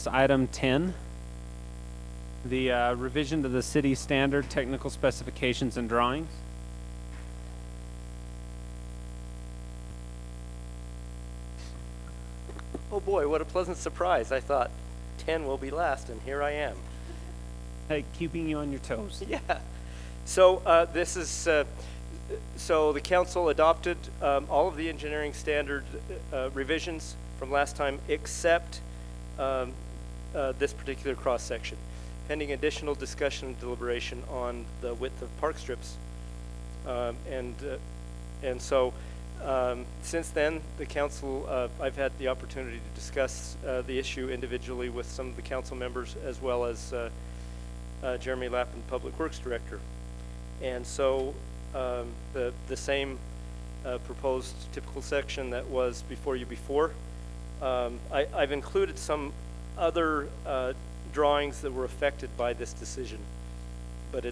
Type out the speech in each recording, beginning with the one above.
Item 10, the revision to the city standard technical specifications and drawings. Oh boy, what a pleasant surprise. I thought 10 will be last, and here I am. Hey, keeping you on your toes. Yeah. So this is, so the council adopted all of the engineering standard revisions from last time except this particular cross section, pending additional discussion and deliberation on the width of park strips. And so since then, the council, I've had the opportunity to discuss the issue individually with some of the council members as well as Jeremy Lappin, Public Works Director. And so the same proposed typical section that was before you before, I've included some other drawings that were affected by this decision, but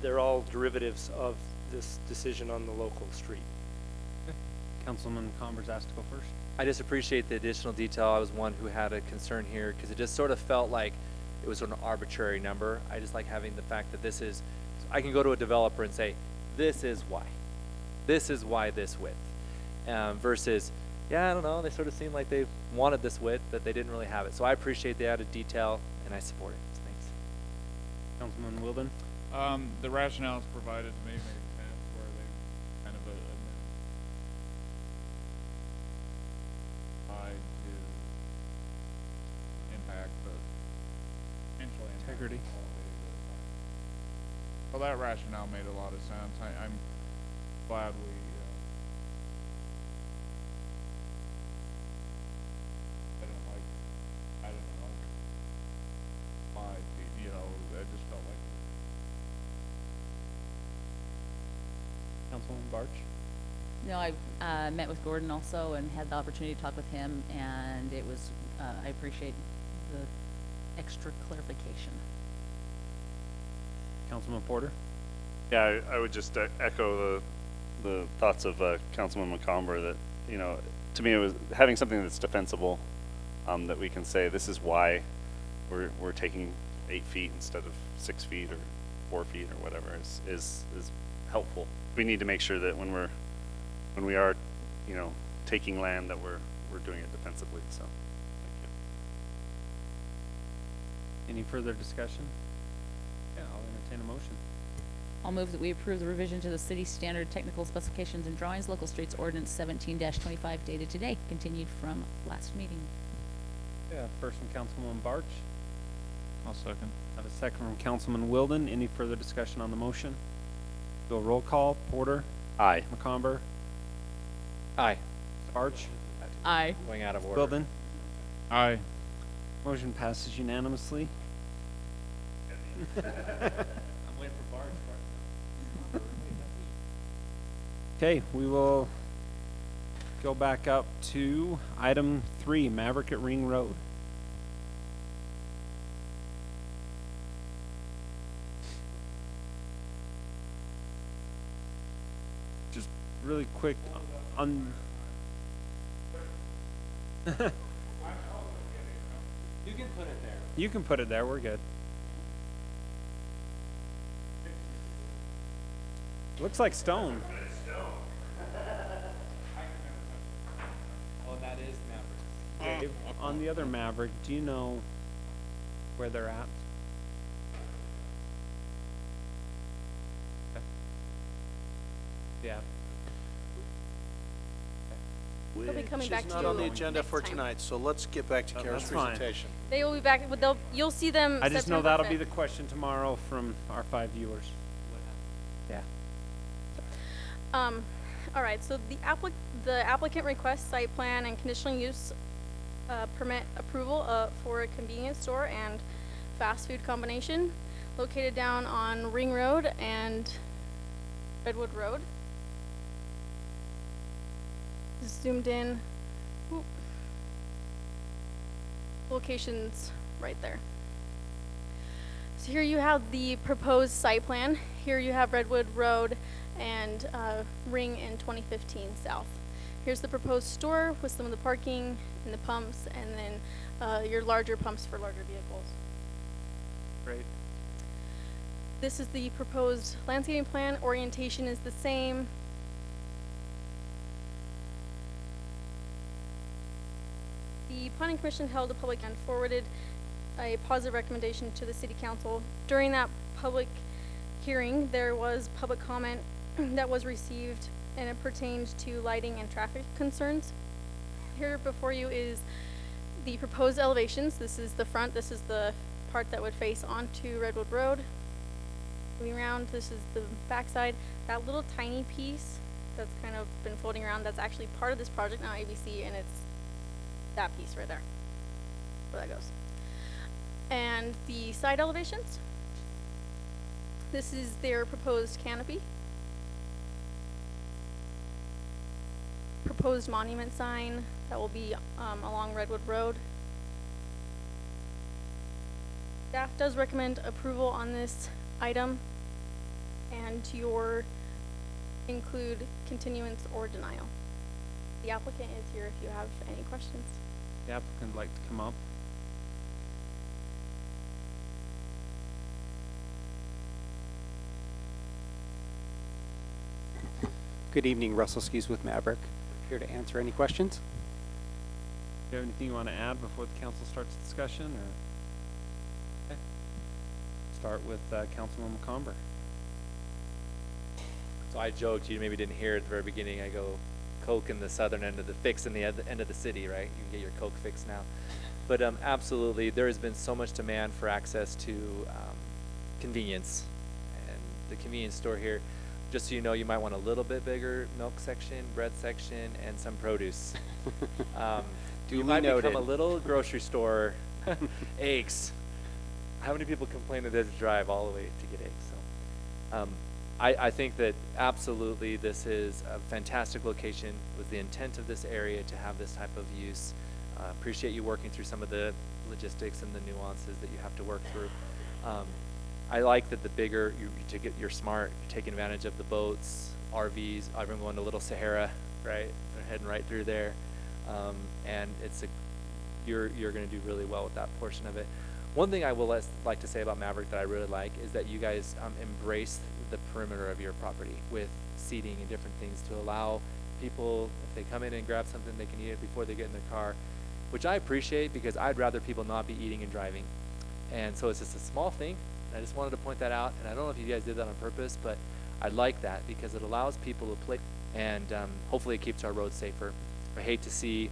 they're all derivatives of this decision on the local street. Councilman Converse asked to go first. I just appreciate the additional detail. I was one who had a concern here because it just sort of felt like it was an arbitrary number. I just like having the fact that this is, I can go to a developer and say, this is why. This is why this width. Versus, yeah, I don't know, they sort of seemed like they wanted this width, but they didn't really have it. So I appreciate the added detail, and I support it. Thanks. Councilman Wilden. The rationales provided to me made sense where they kind of tied to impact, but potentially Integrity. Well, that rationale made a lot of sense. I'm glad we I don't know, 5 feet, you know, I just felt like Councilman Barch. No, I met with Gordon also and had the opportunity to talk with him, and it was, I appreciate the extra clarification. Councilman Porter. Yeah, I would just echo the thoughts of Councilman McComber that, you know, to me it was having something that's defensible, that we can say this is why we're taking 8 feet instead of 6 feet or 4 feet or whatever is helpful. We need to make sure that when we are, you know, taking land that we're doing it defensively. So, thank you. Any further discussion? Yeah, I'll entertain a motion. I'll move that we approve the revision to the city standard technical specifications and drawings, local streets ordinance 17-25 dated today, continued from last meeting. Yeah, first from Councilman Barch. I'll second. I have a second from Councilman Wilden. Any further discussion on the motion? Do a roll call. Porter. Aye. McComber. Aye. Barch. Aye. Going out of order. Wilden. Aye. Motion passes unanimously. I'm waiting for Barge. Okay, we will go back up to item 3, Maverick at Ring Road. Just really quick on You can put it there. you can put it there, we're good. Looks like stone. Well, that is Maverick. Dave, on the other Maverick, do you know where they're at? Okay. Yeah. They'll be coming back Which to is you not on the agenda next for time. tonight, so let's get back to Kara's that's fine. presentation. They will be back. But you'll see them. I just know September that'll 5th. be the question tomorrow from our 5 viewers. Yeah. All right. So the applicant requests site plan and conditional use permit approval for a convenience store and fast food combination located down on Ring Road and Redwood Road. Just zoomed in. Oop. Locations right there. So here you have the proposed site plan. Here you have Redwood Road and Ring in 2015 South. Here's the proposed store with some of the parking and the pumps, and then your larger pumps for larger vehicles. Great. This is the proposed landscaping plan. Orientation is the same. The Planning Commission held a public and forwarded a positive recommendation to the City Council. During that public hearing, there was public comment that was received, and it pertained to lighting and traffic concerns. Here before you is the proposed elevations. This is the front. This is the part that would face onto Redwood Road. Moving around, this is the backside. That little tiny piece that's kind of been floating around, that's actually part of this project now, ABC, and it's that piece right there, where that goes. And the side elevations, this is their proposed canopy. Proposed monument sign that will be along Redwood Road. Staff does recommend approval on this item, and your include continuance or denial. The applicant is here if you have any questions. The applicant would like to come up. Good evening, Russell Skis with Maverick. Here to answer any questions. Do you have anything you want to add before the council starts discussion, or? Okay. Start with Councilman McComber. So I joked, you maybe didn't hear at the very beginning, I go Coke in the southern end of the fix in the end of the city, right? You can get your Coke fix now. But absolutely, there has been so much demand for access to convenience. And the convenience store here, just so you know, you might want a little bit bigger milk section, bread section, and some produce. You might become a little grocery store. Eggs. How many people complain that they have to drive all the way to get eggs? So, I think that absolutely this is a fantastic location. It was the intent of this area to have this type of use. Appreciate you working through some of the logistics and the nuances that you have to work through. I like that the bigger you're smart, you're taking advantage of the boats, RVs. Everyone going to Little Sahara, right? They're heading right through there, and you're going to do really well with that portion of it. One thing I will like to say about Maverick that I really like is that you guys embrace the perimeter of your property with seating and different things to allow people, if they come in and grab something, they can eat it before they get in their car, which I appreciate because I'd rather people not be eating and driving. And so it's just a small thing. I just wanted to point that out, and I don't know if you guys did that on purpose, but I like that because it allows people to play, and hopefully it keeps our roads safer. I hate to see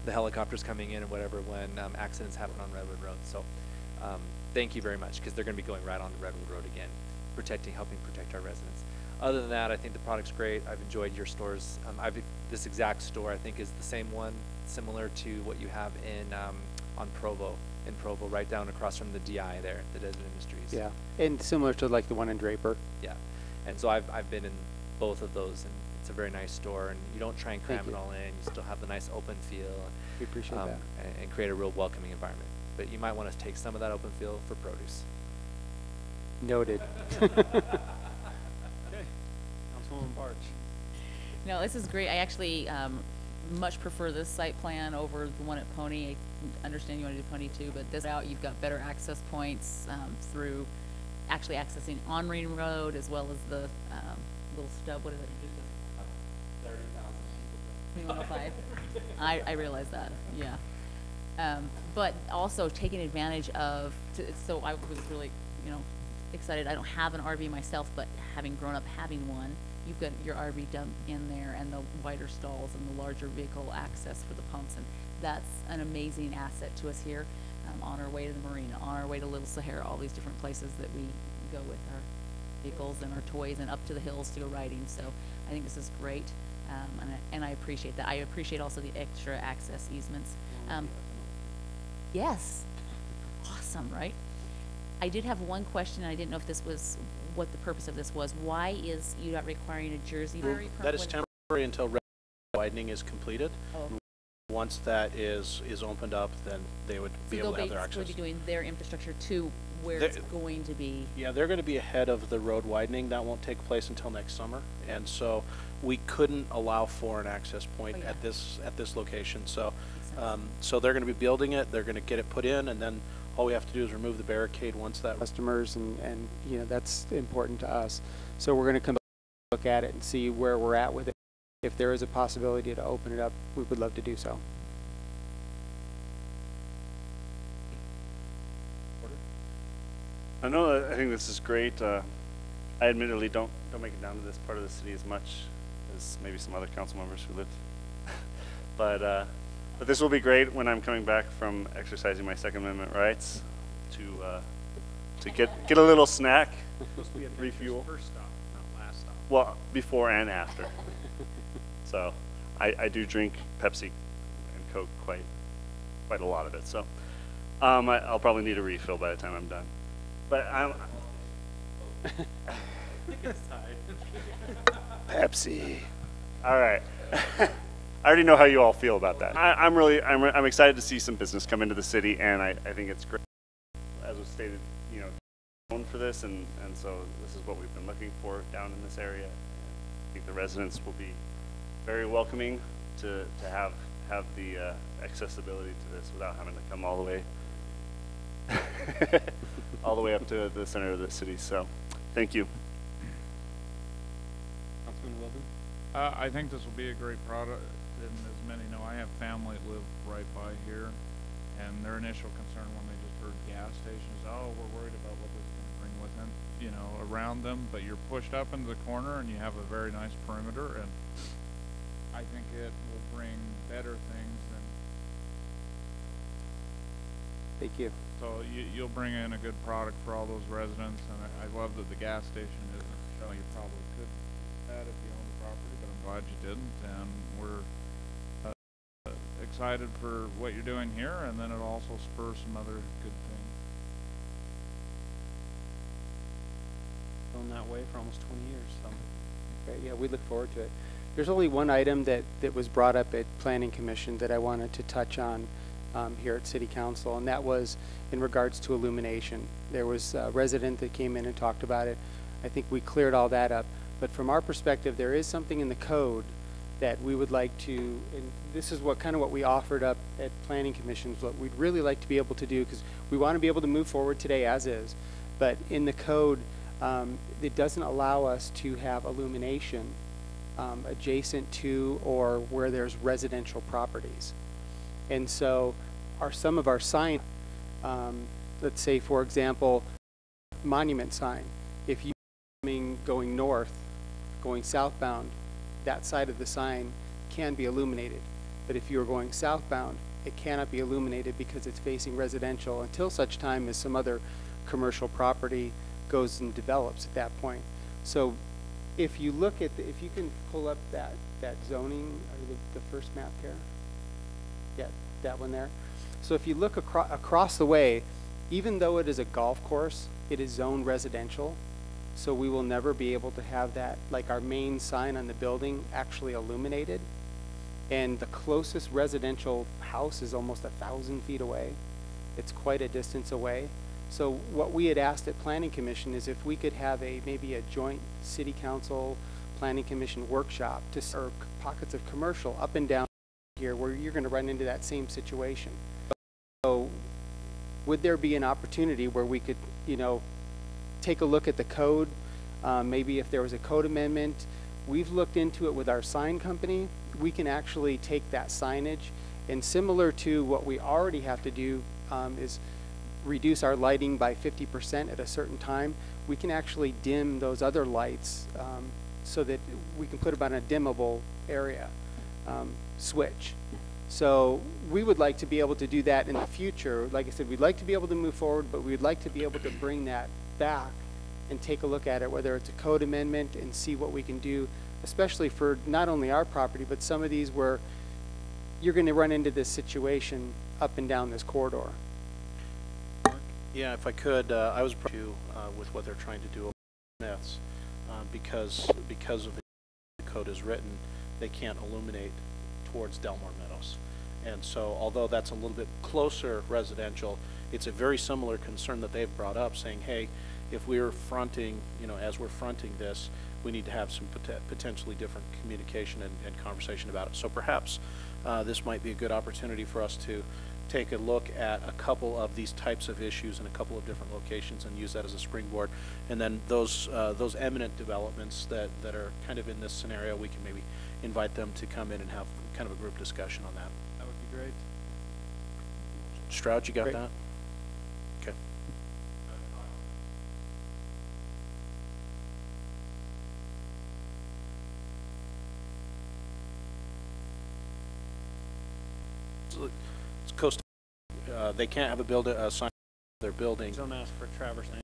the helicopters coming in and whatever when accidents happen on Redwood Road. So thank you very much, because they're going to be going right on the Redwood Road again, helping protect our residents. Other than that, I think the product's great. I've enjoyed your stores. This exact store I think is the same one, similar to what you have in Provo, right down across from the DI there, the Desert Industries. Yeah, and similar to like the one in Draper. Yeah, and so I've been in both of those, and it's a very nice store, and you don't try and cram it all in. You still have the nice open feel. And, we appreciate that. And create a real welcoming environment. But you might want to take some of that open feel for produce. Noted. Okay. Councilwoman Barch. No, this is great. I actually much prefer this site plan over the one at Pony. I understand you want to do Pony too, but this out, you've got better access points through actually accessing on Ring Road as well as the little stub. What is it? 30,000 people. 105. I realize that, yeah. But also taking advantage of, so I was really, excited. I don't have an RV myself, but having grown up having one, you've got your RV dump in there and the wider stalls and the larger vehicle access for the pumps, and that's an amazing asset to us here on our way to the marina, on our way to Little Sahara, all these different places that we go with our vehicles and our toys and up to the hills to go riding. So I think this is great, and I appreciate that. I appreciate also the extra access easements. Yes, awesome, right? I did have one question. I didn't know if this was what the purpose of this was. Why is UDOT requiring a Jersey? That is temporary until widening is completed. Oh. Once that is opened up, then they would be able to have their So access. they'll basically be doing their infrastructure to where They're- it's going to be. Yeah, they're going to be ahead of the road widening. That won't take place until next summer. And so we couldn't allow for an access point Oh, yeah. at this location. So, Makes sense. so they're going to be building it. They're going to get it put in, and then all we have to do is remove the barricade once that. Customers and you know, that's important to us. So we're going to come look at it and see where we're at with it. If there is a possibility to open it up, we would love to do so. I think this is great. I admittedly don't make it down to this part of the city as much as maybe some other council members who live. But this will be great when I'm coming back from exercising my Second Amendment rights to get a little snack, refuel. First stop, not last stop. Well, before and after. So I do drink Pepsi and Coke quite a lot of it. So I'll probably need a refill by the time I'm done. But I'm Pepsi. All right. I already know how you all feel about that. I'm excited to see some business come into the city, and I think it's great. As was stated, you know, known for this, and so this is what we've been looking for down in this area. I think the residents will be very welcoming to have the accessibility to this without having to come all the way up to the center of the city. So, thank you. Councilman Wilden? I think this will be a great product, and as many know, I have family that live right by here, and their initial concern when they just heard gas stations, oh, we're worried about what this is going to bring within, you know, around them, but you're pushed up into the corner and you have a very nice perimeter, and I think it will bring better things than. Thank you. So you'll bring in a good product for all those residents, and I love that the gas station isn't showing. You probably could do that if you own the property, but I'm glad you didn't, and we're excited for what you're doing here, and then it'll also spur some other good things. Been that way for almost 20 years. So, okay, yeah, we look forward to it. There's only one item that was brought up at Planning Commission that I wanted to touch on here at City Council, and that was in regards to illumination. There was a resident that came in and talked about it. I think we cleared all that up. But from our perspective, there is something in the code that we would like to, and this is what we offered up at Planning Commissions, what we'd really like to be able to do, because we want to be able to move forward today as is. But in the code, it doesn't allow us to have illumination adjacent to or where there's residential properties. And so some of our sign, let's say for example, monument sign, if you're going north, going southbound, that side of the sign can be illuminated. But if you're going southbound, it cannot be illuminated because it's facing residential until such time as some other commercial property goes and develops at that point. So if you look at if you can pull up that zoning, or the first map here, yeah, that one there. So if you look across the way, even though it is a golf course, it is zoned residential. So we will never be able to have that, like our main sign on the building, actually illuminated. And the closest residential house is almost 1,000 feet away. It's quite a distance away. So what we had asked at Planning Commission is if we could have maybe a joint City Council Planning Commission workshop or pockets of commercial up and down here where you're going to run into that same situation. So would there be an opportunity where we could, you know, take a look at the code, maybe if there was a code amendment? We've looked into it with our sign company. We can actually take that signage, and similar to what we already have to do is reduce our lighting by 50% at a certain time. We can actually dim those other lights so that we can put them on a dimmable area switch. So we would like to be able to do that in the future. Like I said, we'd like to be able to move forward, but we'd like to be able to bring that back and take a look at it, whether it's a code amendment, and see what we can do, especially for not only our property, but some of these where you're going to run into this situation up and down this corridor. Yeah, if I could, I was with what they're trying to do with Smiths, because of the code is written, they can't illuminate towards Delmore Meadows. And so although that's a little bit closer residential, it's a very similar concern that they've brought up, saying, hey, if we're fronting, as we're fronting this, we need to have some potentially different communication and conversation about it. So perhaps this might be a good opportunity for us to take a look at a couple of these types of issues in a couple of different locations and use that as a springboard. And then those eminent developments that are kind of in this scenario, we can maybe invite them to come in and have kind of a group discussion on that. That would be great. Stroud, you got Great. that? Okay. So it's coast. They can't have a sign of their building. Don't ask for Traverse name.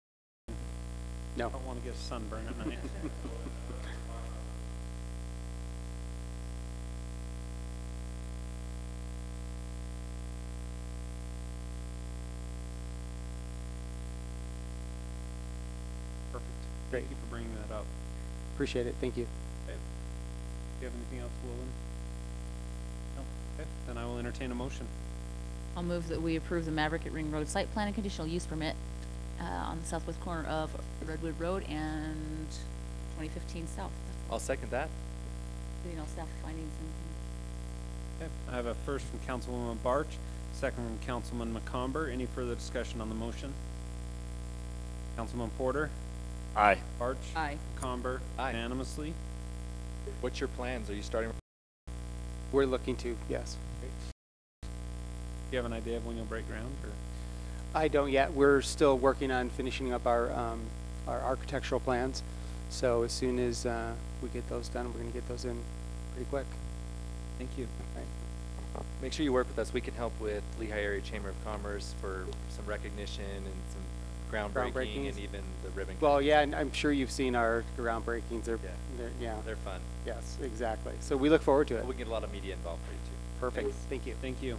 No. I don't want to get a sunburn at night. Perfect. Great. Thank you for bringing that up. Appreciate it. Thank you. Okay. Do you have anything else, Willen? No? Okay. Then I will entertain a motion. I'll move that we approve the Maverick at Ring Road site plan and conditional use permit on the southwest corner of Redwood Road and 2015 South. I'll second that. Getting all staff findings and Okay. I have a first from Councilwoman Barch, second from Councilman McComber. Any further discussion on the motion? Councilman Porter? Aye. Barch? aye. McComber? Aye. Unanimously? What's your plans? Are you starting? We're looking to, yes. Do you have an idea of when you'll break ground, or? I don't yet. We're still working on finishing up our architectural plans. So as soon as we get those done, we're going to get those in pretty quick. Thank you. Right. Make sure you work with us. We can help with Lehigh Area Chamber of Commerce for some recognition and some groundbreaking Groundbreakings. and even the ribbon. Well, cutting. yeah, and I'm sure you've seen our groundbreakings. Yeah. They're fun. Yes, exactly. So we look forward to it. We can get a lot of media involved for you too. Perfect. Thank you. Thank you.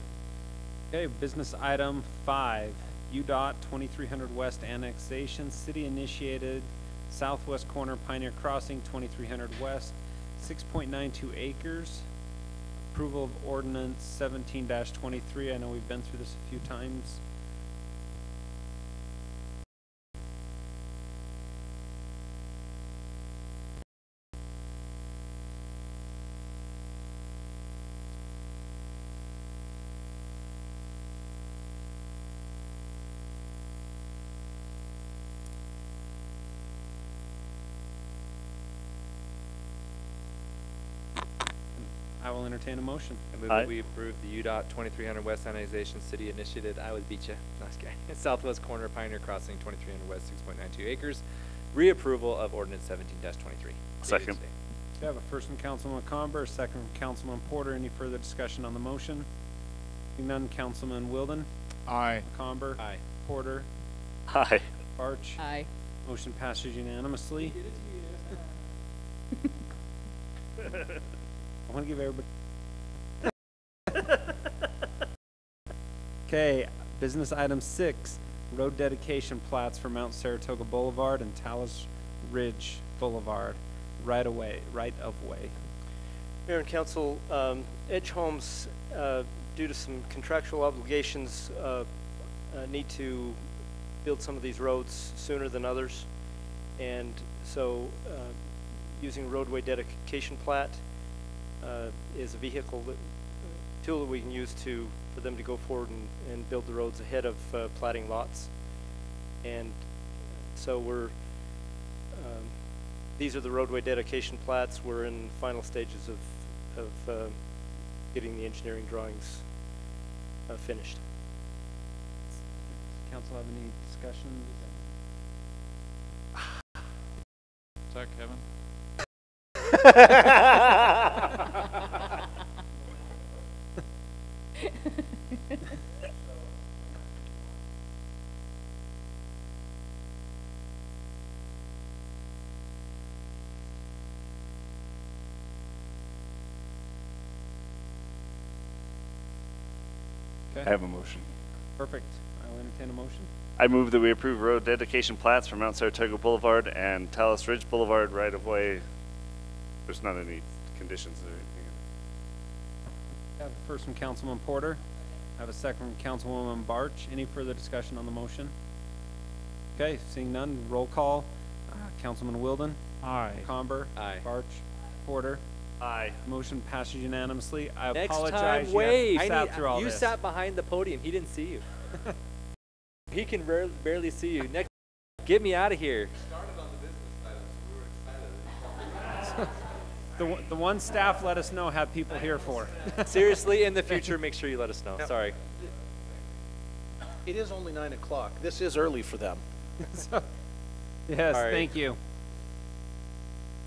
Okay, business item 5, UDOT 2300 West Annexation, City initiated, southwest corner Pioneer Crossing, 2300 West, 6.92 acres. Approval of ordinance 17-23. I know we've been through this a few times. I will entertain a motion. I move Aye. that we approve the UDOT 2300 West Annexation City initiated. I would beat you. Nice guy. Southwest corner Pioneer Crossing, 2300 West, 6.92 acres. Reapproval of ordinance 17-23. Second. We have a first from Councilman McComber, a second from Councilman Porter. Any further discussion on the motion? Seeing none, Councilman Wilden? Aye. McComber? Aye. Porter? Aye. Barch? Aye. Motion passes unanimously. I want to give everybody. Okay, business item 6, road dedication plats for Mount Saratoga Boulevard and Talus Ridge Boulevard, right of way. Mayor and Council, Edge Homes, due to some contractual obligations, need to build some of these roads sooner than others. And so using roadway dedication plat is a tool that we can use for them to go forward and build the roads ahead of platting lots. And so these are the roadway dedication plats. We're in the final stages of getting the engineering drawings finished. Council have any discussions? Is that Kevin? Okay, I have a motion. perfect. I will entertain a motion. I move that we approve road dedication plats for Mount Saratoga Boulevard and Talus Ridge Boulevard right of way. There's not any conditions or anything. I have a first from Councilman Porter. I have a second from Councilwoman Barch. Any further discussion on the motion? Okay, seeing none, roll call. Councilman Wilden, Aye. Comber. Aye. Barch, Porter. Aye. Motion passes unanimously. I Next apologize. time, you wave. sat through all You this. sat behind the podium. He didn't see you. He can barely see you. Next, get me out of here. The one staff let us know have people here for. Seriously, in the future, make sure you let us know. Sorry. It is only 9 o'clock. This is early for them. Yes, All right. thank you.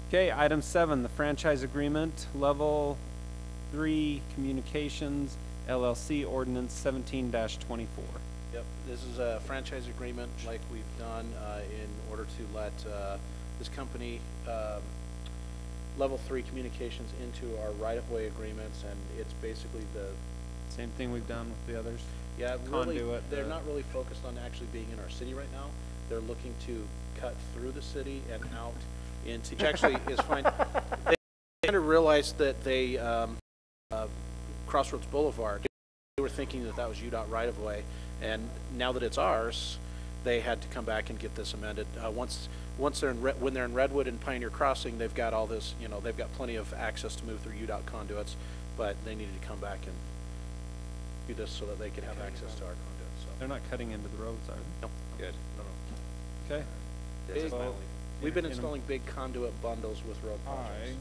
Okay, item 7, the franchise agreement, level 3 communications, LLC ordinance 17-24. Yep, this is a franchise agreement like we've done in order to let this company level 3 communications into our right-of-way agreements, and it's basically the Same thing we've done with the others. yeah really Conduit, they're not really focused on actually being in our city right now. They're looking to cut through the city and out into which actually is fine. They kind of realized that they Crossroads Boulevard. They were thinking that that was UDOT right-of-way, and now that it's ours, they had to come back and get this amended. Once they're in when they're in Redwood and Pioneer Crossing, they've got all this, you know, they've got plenty of access to move through UDOT conduits, but they needed to come back and do this so that they could have access to our conduits. So. They're not cutting into the roads, are they? No. Good. No. Okay. This is Big- my- We've been Entertain 'em. installing big conduit bundles with road I projects.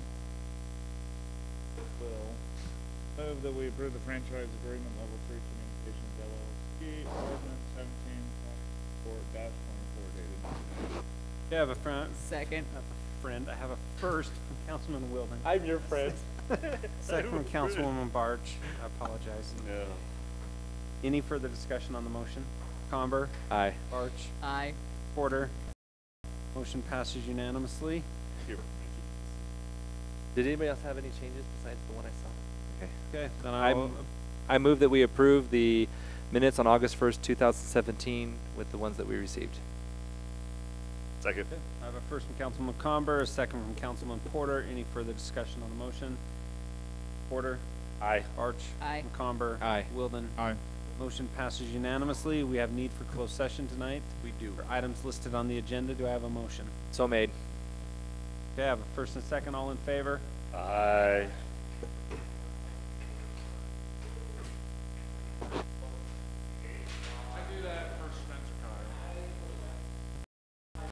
will move that we approve the franchise agreement level 3 communications LLC ordinance 17-24 dated. Yeah, I have a friend. Second. I have a first from Councilman Wilden. I'm your friend. Second from Councilwoman Barch. I apologize. Yeah. Any further discussion on the motion? Comber, Aye. Barch, Aye. Porter. Motion passes unanimously. Did anybody else have any changes besides the one I saw? Okay. Okay, then I move that we approve the minutes on August 1st, 2017 with the ones that we received. Second. I have a first from Councilman Comber, a second from Councilman Porter. Any further discussion on the motion? Porter, Aye. Barch, Aye. McComber, Aye. Wilden. Aye. Motion passes unanimously. We have need for closed session tonight. We do. For items listed on the agenda, do I have a motion? So made. Okay, I have a first and second. All in favor? Aye.